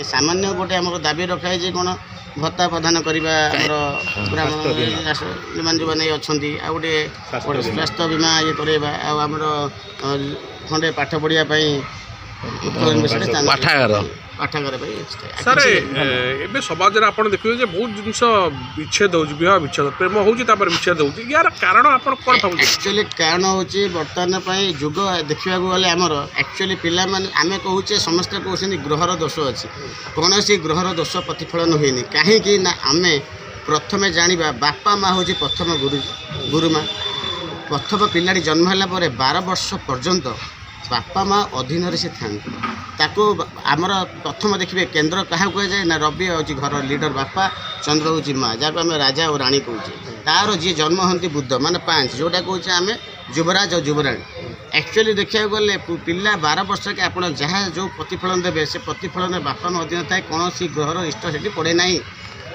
सामान्य गोटे आम दाबी रखाई जे कौन भत्ता प्रदान करवा ब्राह्मण जो मैंने अच्छा आ गोटे स्वास्थ्य बीमा ये करवा आमर खंडे पाठ पढ़ापी पाठागार सर ए समाज में आप देखिए बहुत जिनस विच्छेद हो विवाह विच्छेद प्रेम हो विच्छेद हो यार कारण आप एक्चुअली कारण हूँ बर्तमान जुग देखा गले आमर एक्चुअली पिला आम कहे समस्ते कहते ग्रहर दोष अच्छी कौन सी ग्रहर दोष प्रतिफलन हुए कहीं आम प्रथम जाना बापा माँ हूँ प्रथम गुरुमा प्रथम पिलाटी जन्म है 12 वर्ष पर्यंत बापा माँ अधीन से था आमर प्रथम देखिए केन्द्र क्या कहुए ना रवि हूँ घर लीडर बापा चंद्र हूँ माँ जहाँ आम राजा और राणी कहे तार जी जन्म हमें बुद्ध माने 5 जोटा कहे आम युवराज और युवराणी एक्चुअली देखा गले पिला 12 वर्ष के आप जहाँ जो प्रतिफलन देवे से प्रतिफलन बापा माँ अधीन थाए कौन ग्रहर इष्ट से पड़े ना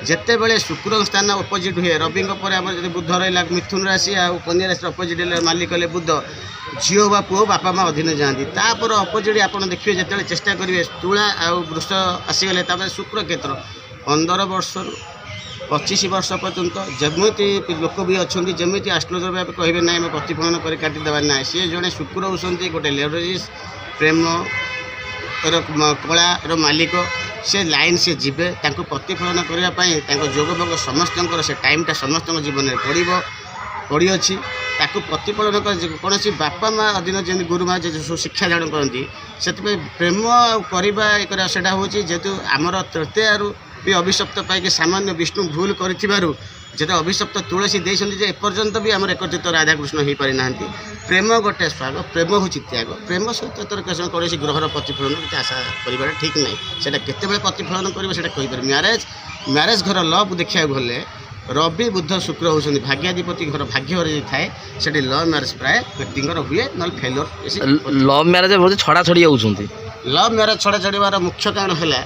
जिते बड़े शुक्र स्थान अपोजिट हुए रवि आम जो बुध रहा मिथुन राशि आ कन्या राशि अपोजिट मालिक हेल्ले बुध झील बा पुओ बापा माँ अधीन जाती तापर अपोजिट आप देखिए जो चेष्टा करेंगे तुला आ वृष आसीगले शुक्र क्षेत्र 15 वर्ष 25 वर्ष पर्यंत जमी लोक भी अच्छा जमी आस्ट्रोलजर भाव कहे ना प्रतिफलन कर काटिदेवा ना सी जड़े शुक्र होती गोटे लेवरेज प्रेम कला मालिक से लाइन से जीवे प्रतिफलन करने जोग भोग समस्त से टाइमटा समस्त जीवन में पड़ी अच्छी प्रतिफलन कौन बापा माँ अधीन जमी गुरु माँ जो शिक्षा दान करती से प्रेम करवा से जेहेतु आमर तृतीयु भी अभिशप्त पाई सामान्य विष्णु भूल कर जेटा अभिशप्त तुलसी देते एपर्यंत भी आम एकत्रित राधाकृष्ण हो पारि ना प्रेम गोटे स्वाग प्रेम हूँ त्याग प्रेम सहित कौन ग्रहर प्रतिफलन आशा कर ठीक ना से केत प्रतिफलन कर म्यारेज घर लव देखा गले रवि बुध शुक्र होती भाग्याधिपति घर भाग्य घर थाए से लव म्यारेज प्राय व्यक्ति हुए ना फेलोर लव म्यारेज छड़ा छड़ी होती लव म्यारेज छड़ा छड़ार मुख्य कारण है